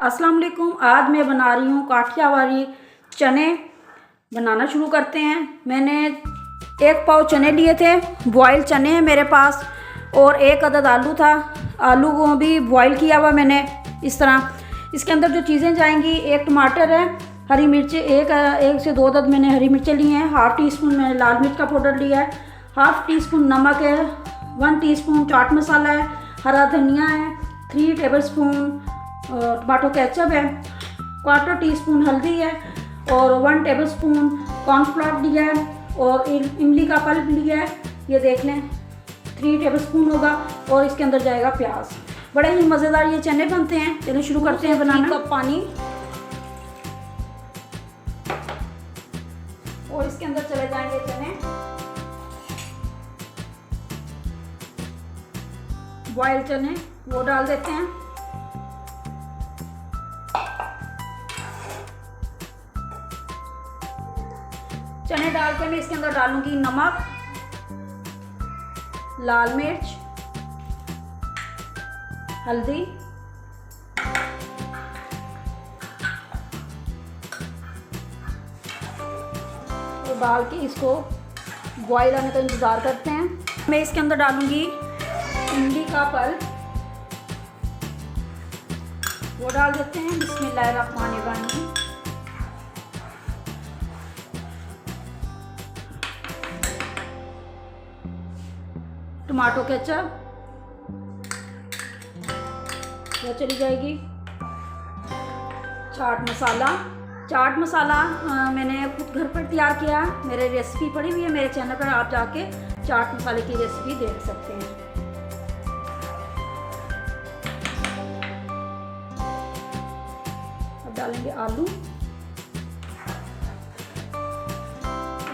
अस्सलाम वालेकुम। आज मैं बना रही हूँ काठियावाड़ी चने। बनाना शुरू करते हैं। मैंने 1 पाव चने लिए थे, बॉयल चने हैं मेरे पास, और 1 अदद आलू था। आलू को भी बॉयल किया हुआ मैंने इस तरह। इसके अंदर जो चीज़ें जाएंगी, 1 टमाटर है, हरी मिर्चें 1 से 2 अदद मैंने हरी मिर्चें ली हैं, ½ टीस्पून मैंने लाल मिर्च का पाउडर लिया है, ½ टीस्पून नमक है, 1 टीस्पून चाट मसाला है, हरा धनिया है, 3 टेबलस्पून टमाटो केचप है, 1/4 टीस्पून हल्दी है, और 1 टेबलस्पून कॉर्नफ्लोर लिया है, और इमली का पल्प लिया है, ये देख लें 3 टेबलस्पून होगा। और इसके अंदर जाएगा प्याज। बड़े ही मज़ेदार ये चने बनते हैं। चलिए शुरू करते हैं बनाना। 1 कप पानी, और इसके अंदर चले जाएंगे चने। बॉयल चने वो डाल देते हैं। चने डाल के मैं इसके अंदर डालूंगी नमक, लाल मिर्च, हल्दी, और डाल के इसको बॉयल आने का इंतज़ार करते हैं। मैं इसके अंदर डालूंगी इमली का पल्प, वो डाल देते हैं। बिस्मिल्लाहिर्रहमानिर्रहीम। टमाटो केचप वो चली जाएगी। चाट मसाला मैंने खुद घर पर तैयार किया, मेरे रेसिपी पड़ी हुई है मेरे चैनल पर, आप जाके चाट मसाले की रेसिपी देख सकते हैं। अब डालेंगे आलू,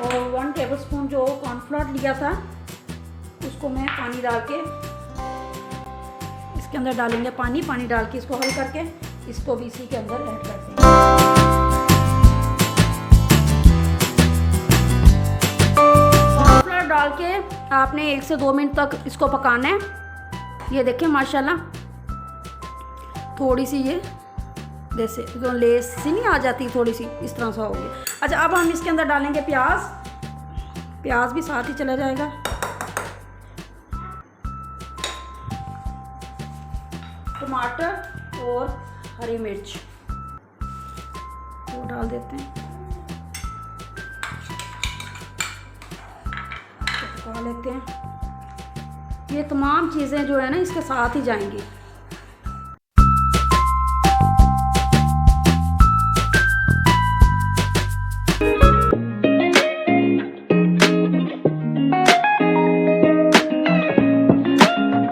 और 1 टेबलस्पून जो कॉर्नफ्लोर लिया था उसको मैं पानी डाल के इसके अंदर डालेंगे। पानी डाल के इसको हल करके इसको भी इसी के अंदर ऐड कर देंगे। कॉर्नफ्लोर डाल के आपने 1 से 2 मिनट तक इसको पकाना है। ये देखें माशाल्लाह थोड़ी सी ये जैसे तो लेस सी नहीं आ जाती, थोड़ी सी इस तरह सा हो गया। अच्छा, अब हम इसके अंदर डालेंगे प्याज भी साथ ही चला जाएगा। टमाटर और हरी मिर्च वो डाल देते हैं, पका लेते हैं। ये तमाम चीज़ें जो है ना इसके साथ ही जाएंगी।